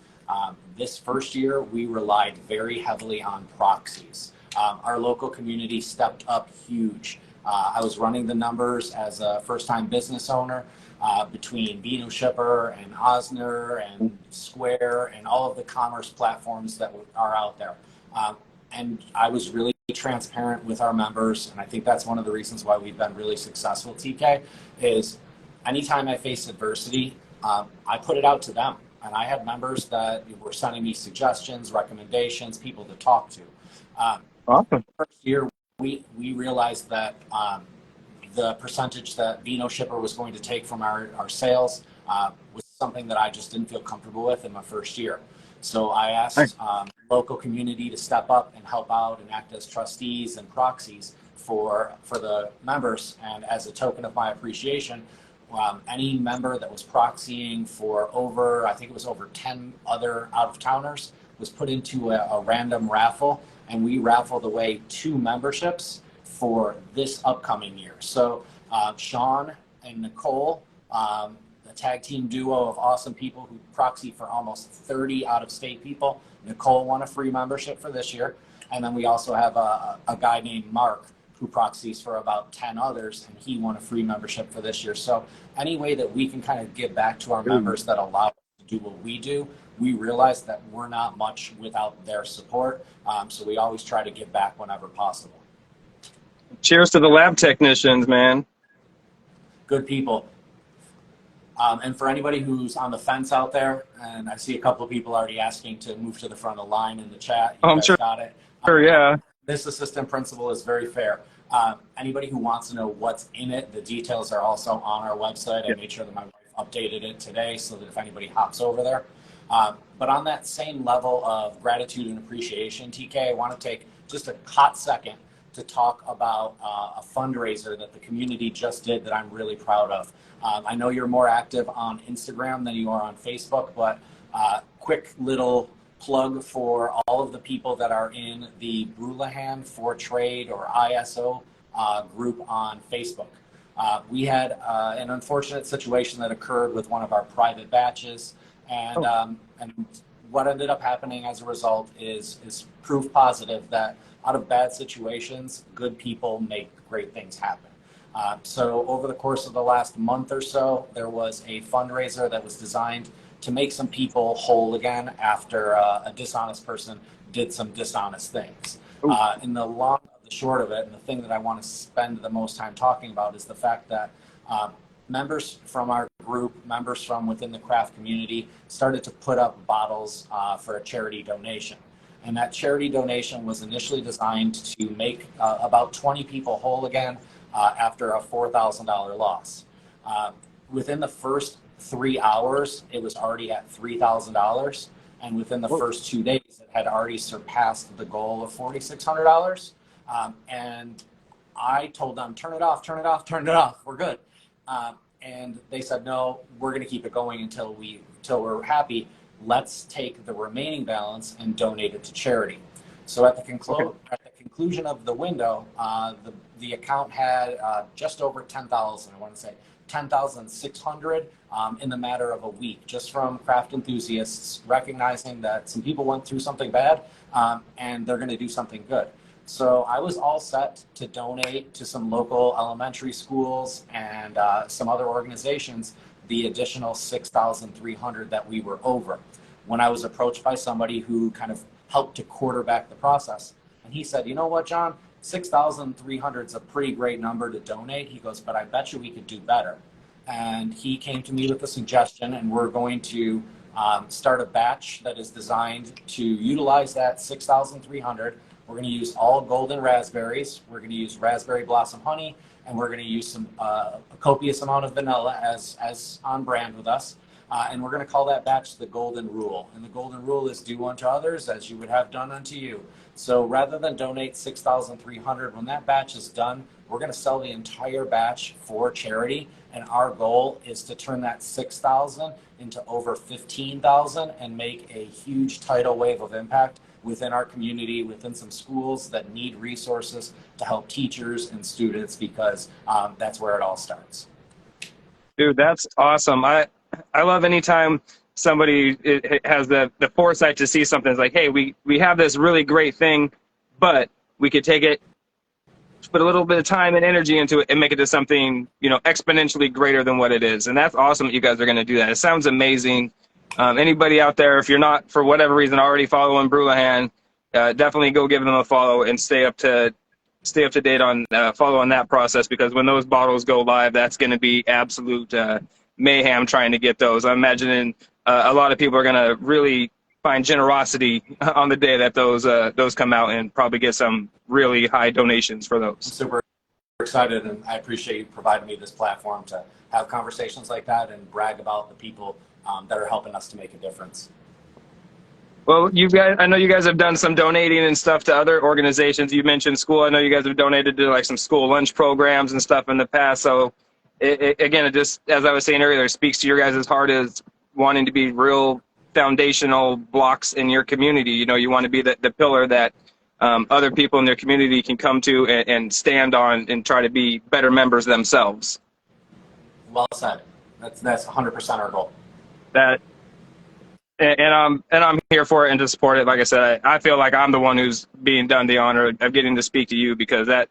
This first year, we relied very heavily on proxies. Our local community stepped up huge. I was running the numbers as a first-time business owner between Vino Shipper and Osner and Square and all of the commerce platforms that are out there. And I was really transparent with our members, and I think that's one of the reasons why we've been really successful, TK, is anytime I face adversity, I put it out to them. And I had members that were sending me suggestions, recommendations, people to talk to. Awesome. First year, we realized that the percentage that Vino Shipper was going to take from our sales was something that I just didn't feel comfortable with in my first year. So I asked local community to step up and help out and act as trustees and proxies for the members. And as a token of my appreciation, any member that was proxying for I think it was over 10 other out-of-towners, was put into a random raffle, and we raffled away 2 memberships for this upcoming year. So Sean and Nicole, the tag team duo of awesome people who proxy for almost 30 out-of-state people. Nicole won a free membership for this year. And then we also have a guy named Mark who proxies for about 10 others, and he won a free membership for this year. So any way that we can kind of give back to our members that allow us to do what we do, we realize that we're not much without their support. So we always try to give back whenever possible. Cheers to the lab technicians, man. Good people. And for anybody who's on the fence out there, and I see a couple of people already asking to move to the front of the line in the chat. You I'm guys sure. got it. Sure, yeah. This assistant principal is very fair. Anybody who wants to know what's in it, the details are also on our website. I made sure that my wife updated it today so that if anybody hops over there. But on that same level of gratitude and appreciation, TK, I want to take just a hot second to talk about a fundraiser that the community just did that I'm really proud of. I know you're more active on Instagram than you are on Facebook, but quick little plug for all of the people that are in the Brewlihan for Trade or ISO group on Facebook. We had an unfortunate situation that occurred with one of our private batches, and what ended up happening as a result is proof positive that out of bad situations, good people make great things happen. So over the course of the last month or so, there was a fundraiser that was designed to make some people whole again after a dishonest person did some dishonest things. In the long, the short of it, and the thing that I want to spend the most time talking about is the fact that members from our group, members from within the craft community started to put up bottles for a charity donation. And that charity donation was initially designed to make about 20 people whole again after a $4,000 loss. Within the first 3 hours, it was already at $3,000. And within the first 2 days, it had already surpassed the goal of $4,600. And I told them, turn it off, turn it off, turn it off. We're good. And they said, no, we're going to keep it going until we're happy. Let's take the remaining balance and donate it to charity. So at the conclusion of the window, the account had just over 10,000, I want to say 10,600 in the matter of a week, just from craft enthusiasts recognizing that some people went through something bad and they're going to do something good. So I was all set to donate to some local elementary schools and some other organizations the additional 6,300 that we were over, when I was approached by somebody who kind of helped to quarterback the process. And he said, you know what, John, 6,300 is a pretty great number to donate. He goes, but I bet you we could do better. And he came to me with a suggestion, and we're going to start a batch that is designed to utilize that 6,300. We're going to use all golden raspberries. We're going to use raspberry blossom honey, and we're going to use some a copious amount of vanilla as on brand with us. And we're going to call that batch the Golden Rule. And the Golden Rule is do unto others as you would have done unto you. So rather than donate 6,300, when that batch is done, we're going to sell the entire batch for charity. And our goal is to turn that 6,000 into over 15,000 and make a huge tidal wave of impact within our community, within some schools that need resources to help teachers and students, because that's where it all starts. Dude, that's awesome. I love anytime somebody has the foresight to see something. It's like, hey, we have this really great thing, but we could take it, put a little bit of time and energy into it and make it to something, you know, exponentially greater than what it is. And that's awesome that you guys are going to do that. It sounds amazing. Anybody out there, if you're not, for whatever reason, already following Brewlihan, definitely go give them a follow and stay up to date on following that process, because when those bottles go live, that's going to be absolute mayhem trying to get those. I'm imagining a lot of people are going to really find generosity on the day that those come out, and probably get some really high donations for those. I'm super excited, and I appreciate you providing me this platform to have conversations like that and brag about the people that are helping us to make a difference. Well, I know you guys have done some donating and stuff to other organizations. You mentioned school. I know you guys have donated to like some school lunch programs and stuff in the past. So again, it just, as I was saying earlier, it speaks to your guys' heart as wanting to be real foundational blocks in your community. You know, you want to be the pillar that other people in their community can come to and stand on and try to be better members themselves. Well said. That's 100% our goal. And I'm here for it and to support it. Like I said, I feel like I'm the one who's being done the honor of getting to speak to you, because that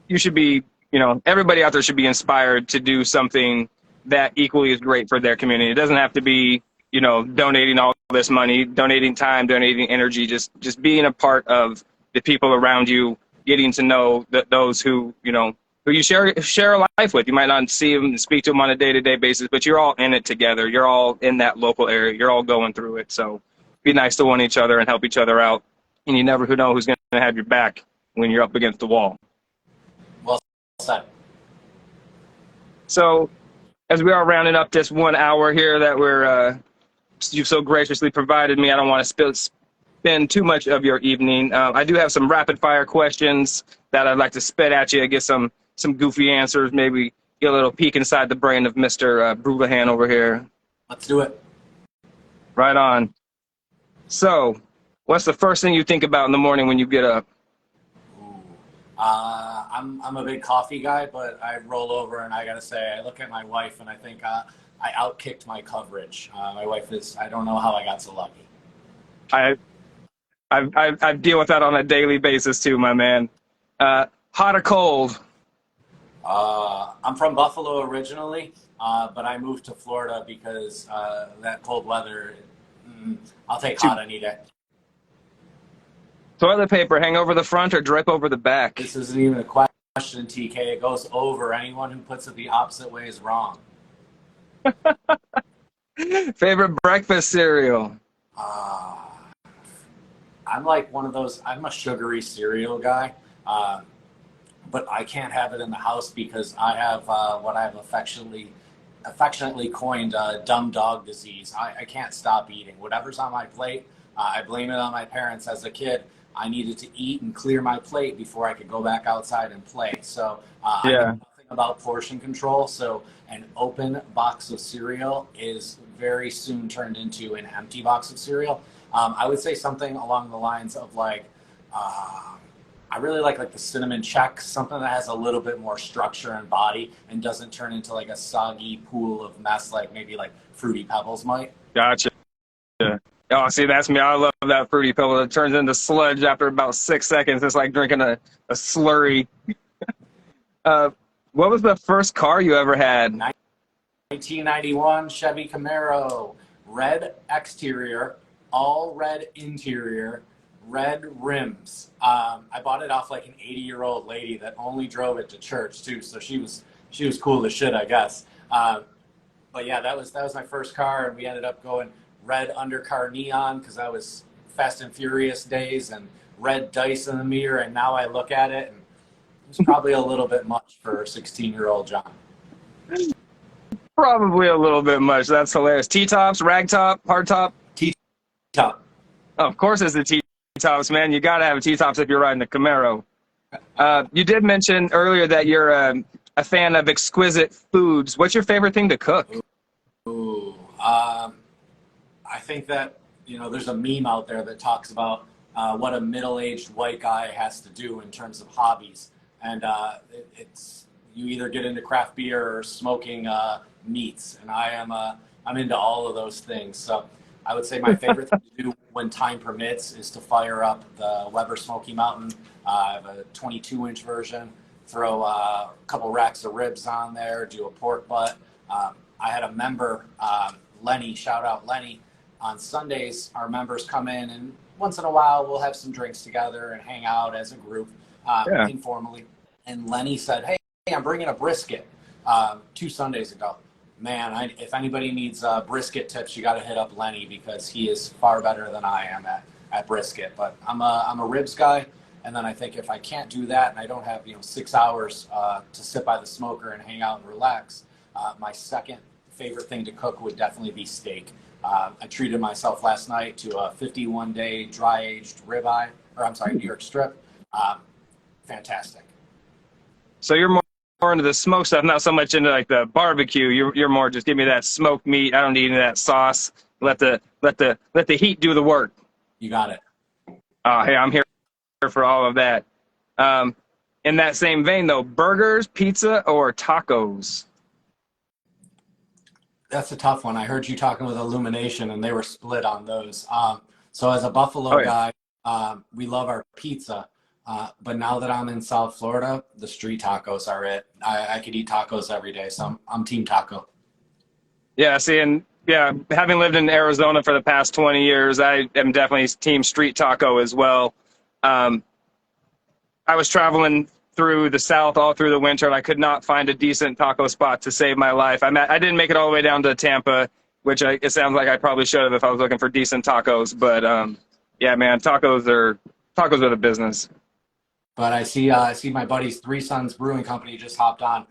you should be, you know, everybody out there should be inspired to do something that equally is great for their community. It doesn't have to be, you know, donating all this money, donating time, donating energy, just being a part of the people around you, getting to know those who, you know, who you share a life with. You might not see them and speak to them on a day-to-day basis, but you're all in it together. You're all in that local area. You're all going through it. So be nice to one each other and help each other out. And you never know who's going to have your back when you're up against the wall. Well said. So as we are rounding up this 1 hour here that you've so graciously provided me, I don't want to spend too much of your evening. I do have some rapid fire questions that I'd like to spit at you, get some goofy answers, maybe get a little peek inside the brain of Mr. Brewlihan over here. Let's do it. Right on. So, what's the first thing you think about in the morning when you get up? I'm a big coffee guy, but I roll over and I gotta say, I look at my wife and I think I outkicked my coverage. My wife I don't know how I got so lucky. I deal with that on a daily basis too, my man. Hot or cold? I'm from Buffalo originally, but I moved to Florida because that cold weather. I'll take hot any day. Toilet paper hang over the front or drip over the back? This isn't even a question, TK. It goes over. Anyone who puts it the opposite way is wrong. Favorite breakfast cereal? I'm like one of those. I'm a sugary cereal guy. But I can't have it in the house because I have what I've affectionately coined dumb dog disease. I can't stop eating. Whatever's on my plate, I blame it on my parents. As a kid, I needed to eat and clear my plate before I could go back outside and play. So I know nothing about portion control. So an open box of cereal is very soon turned into an empty box of cereal. I would say something along the lines of like, I really like the cinnamon Chex, something that has a little bit more structure and body and doesn't turn into like a soggy pool of mess like maybe like Fruity Pebbles might. Gotcha. Yeah. Oh, see, that's me. I love that Fruity Pebble. It turns into sludge after about 6 seconds. It's like drinking a slurry. What was the first car you ever had? 1991 Chevy Camaro, red exterior, all red interior, red rims. I bought it off like an 80-year-old lady that only drove it to church too, so she was cool as shit, I guess. But yeah, that was my first car, and we ended up going red undercar neon because that was Fast and Furious days, and red dice in the mirror. And now I look at it, and it was probably a little bit much for 16-year-old John. Probably a little bit much. That's hilarious. T-tops, rag top, hard top? T-top. Of course it's the T-tops, man. You got to have T-tops if you're riding a Camaro. You did mention earlier that you're a fan of exquisite foods. What's your favorite thing to cook? Ooh, I think that, you know, there's a meme out there that talks about what a middle-aged white guy has to do in terms of hobbies. And it's you either get into craft beer or smoking meats. And I'm into all of those things. So I would say my favorite thing to do when time permits is to fire up the Weber Smoky Mountain. I have a 22-inch version, throw a couple racks of ribs on there, do a pork butt. I had a member, Lenny, shout out Lenny. On Sundays, our members come in, and once in a while, we'll have some drinks together and hang out as a group, informally. And Lenny said, hey, I'm bringing a brisket 2 Sundays ago. Man, if anybody needs brisket tips, you got to hit up Lenny because he is far better than I am at brisket. But I'm a ribs guy. And then I think if I can't do that and I don't have 6 hours to sit by the smoker and hang out and relax, my second favorite thing to cook would definitely be steak. I treated myself last night to a 51-day dry-aged ribeye, New York strip. Fantastic. So you're more into the smoke stuff, not so much into like the barbecue. You're more just give me that smoked meat. I don't need any of that sauce. Let the heat do the work. You got it. Hey, I'm here for all of that. In that same vein, though, burgers, pizza, or tacos? That's a tough one. I heard you talking with Illumination, and they were split on those. So as a Buffalo guy, we love our pizza. But now that I'm in South Florida, the street tacos are it. I could eat tacos every day, so I'm team taco. Yeah, see, and having lived in Arizona for the past 20 years, I am definitely team street taco as well. I was traveling through the South all through the winter, and I could not find a decent taco spot to save my life. I didn't make it all the way down to Tampa, which it sounds like I probably should have if I was looking for decent tacos. But yeah, man, tacos are the business. But I see my buddy's Three Sons Brewing Company just hopped on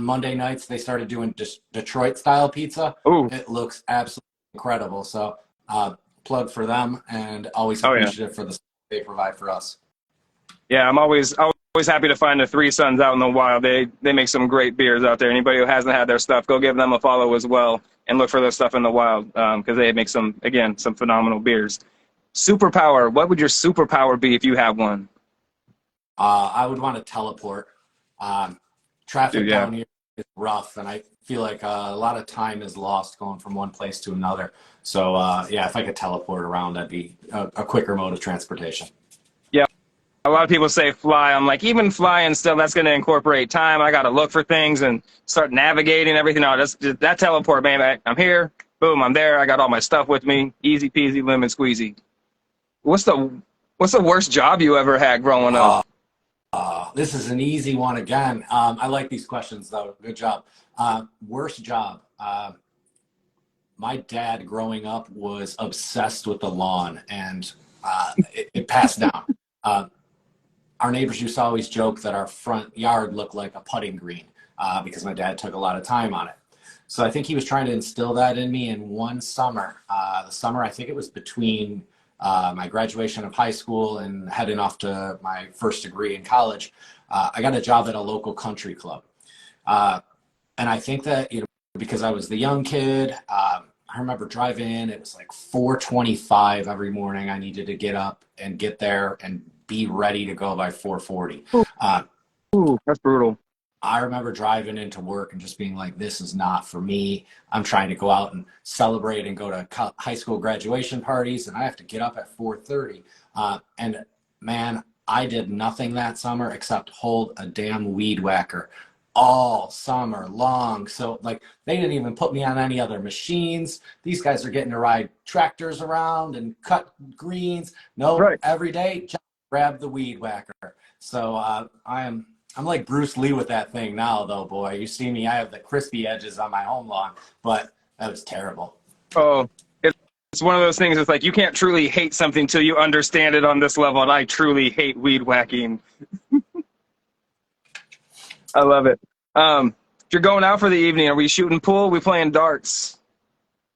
Monday nights. They started doing Detroit style pizza. Ooh. It looks absolutely incredible. So plug for them, and always appreciative for the support they provide for us. Yeah, I'm always happy to find the Three Sons out in the wild. They make some great beers out there. Anybody who hasn't had their stuff, go give them a follow as well and look for their stuff in the wild because they make some phenomenal beers. Superpower. What would your superpower be if you have one? I would want to teleport. Traffic down here is rough, and I feel like a lot of time is lost going from one place to another. So if I could teleport around, that'd be a quicker mode of transportation. Yeah. A lot of people say fly. I'm like, even flying still, that's going to incorporate time. I got to look for things and start navigating everything. No, that teleport, man. I'm here. Boom, I'm there. I got all my stuff with me. Easy peasy, lemon squeezy. What's the worst job you ever had growing up? This is an easy one again. I like these questions, though. Good job. Worst job. My dad, growing up, was obsessed with the lawn, and it passed down. Our neighbors used to always joke that our front yard looked like a putting green because my dad took a lot of time on it. So I think he was trying to instill that in me. And one summer, I think it was between my graduation of high school and heading off to my first degree in college, I got a job at a local country club. And I think that, because I was the young kid, I remember driving in, it was like 4:25 every morning. I needed to get up and get there and be ready to go by 4:40. Ooh, that's brutal. I remember driving into work and just being like, this is not for me. I'm trying to go out and celebrate and go to high school graduation parties, and I have to get up at 4:30. And man, I did nothing that summer except hold a damn weed whacker all summer long. So like, they didn't even put me on any other machines. These guys are getting to ride tractors around and cut greens. Every day, just grab the weed whacker. So I'm like Bruce Lee with that thing now, though, boy. You see me, I have the crispy edges on my home lawn, but that was terrible. Oh, it's one of those things. It's like you can't truly hate something till you understand it on this level, and I truly hate weed whacking. I love it. you're going out for the evening, are we shooting pool? Are we playing darts?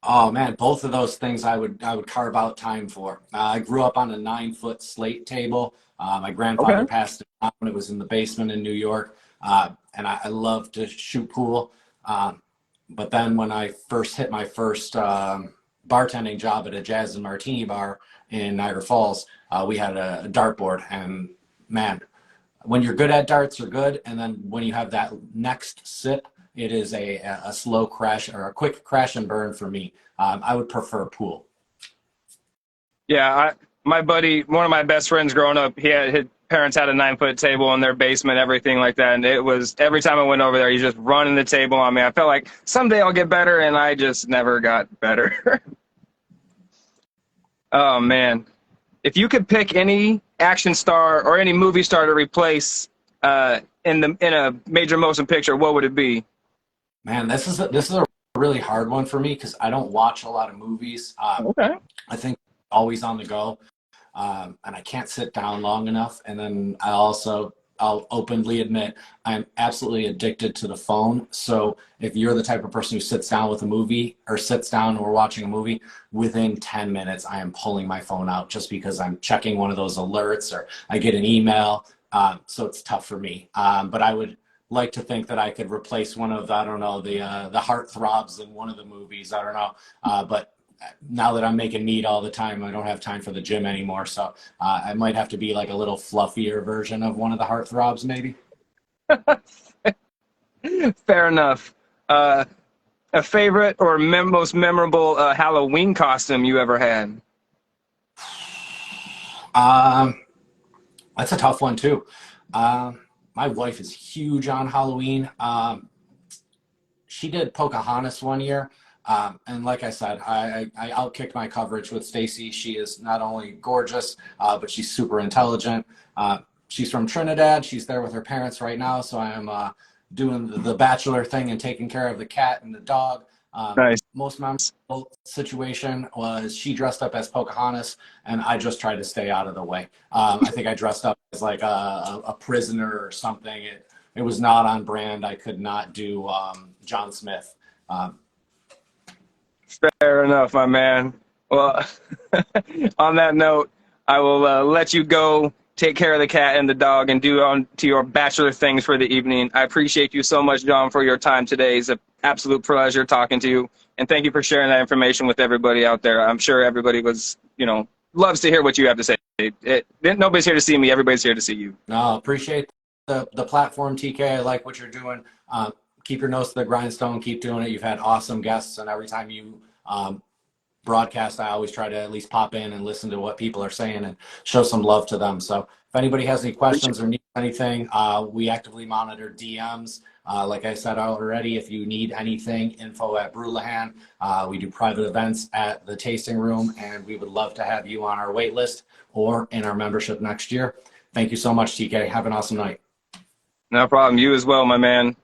Oh man, both of those things I would carve out time for. I grew up on a 9 foot slate table. My grandfather Okay. passed it down. It was in the basement in New York, and I love to shoot pool. But then when I first hit my first bartending job at a jazz and martini bar in Niagara Falls, we had a dartboard, and man, when you're good at darts, you're good, and then when you have that next sip, it is a slow crash or a quick crash and burn for me. I would prefer pool. Yeah, my buddy, one of my best friends growing up, his parents had a 9 foot table in their basement, everything like that. And it was every time I went over there, he's just running the table on me. I felt like someday I'll get better, and I just never got better. Oh man, if you could pick any action star or any movie star to replace in a major motion picture, what would it be? Man, this is a really hard one for me because I don't watch a lot of movies. Okay. I think always on the go, and I can't sit down long enough. And then I'll openly admit I'm absolutely addicted to the phone. So if you're the type of person who sits down with a movie or sits down and we're watching a movie, within 10 minutes I am pulling my phone out just because I'm checking one of those alerts or I get an email. So it's tough for me. But I would like to think that I could replace one of, I don't know, the heartthrobs in one of the movies. I don't know, but now that I'm making meat all the time, I don't have time for the gym anymore. So I might have to be like a little fluffier version of one of the heartthrobs, maybe. Fair enough. A favorite or most memorable Halloween costume you ever had? That's a tough one too. My wife is huge on Halloween. She did Pocahontas one year. And like I said, I outkicked my coverage with Stacy. She is not only gorgeous, but she's super intelligent. She's from Trinidad. She's there with her parents right now. So I am doing the bachelor thing and taking care of the cat and the dog. Nice. Most memorable situation was she dressed up as Pocahontas, and I just tried to stay out of the way. I think I dressed up as like a prisoner or something. It was not on brand. I could not do John Smith. Fair enough, my man. Well, on that note, I will let you go take care of the cat and the dog and do on to your bachelor things for the evening. I appreciate you so much, John, for your time today. It's an absolute pleasure talking to you. And thank you for sharing that information with everybody out there. I'm sure everybody was, loves to hear what you have to say. Nobody's here to see me. Everybody's here to see you. No, appreciate the platform, TK. I like what you're doing. Keep your nose to the grindstone. Keep doing it. You've had awesome guests, and every time you broadcast, I always try to at least pop in and listen to what people are saying and show some love to them. So if anybody has any questions or needs anything, we actively monitor DMs. Like I said already, if you need anything, info@Brewlihan. We do private events at the tasting room, and we would love to have you on our wait list or in our membership next year. Thank you so much, TK. Have an awesome night. No problem. You as well, my man.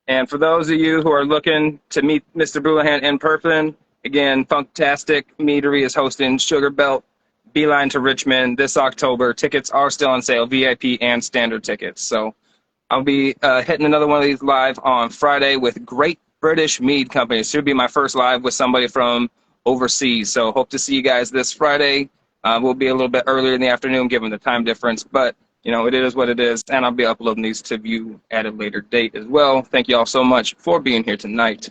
And for those of you who are looking to meet Mr. Brewlihan in person, again, Funktastic Meadery is hosting Sugar Belt Beeline to Richmond this October. Tickets are still on sale, VIP and standard tickets. So I'll be hitting another one of these live on Friday with Great British Mead Company. It should be my first live with somebody from overseas. So hope to see you guys this Friday. We'll be a little bit earlier in the afternoon given the time difference, but it is what it is, and I'll be uploading these to view at a later date as well. Thank you all so much for being here tonight.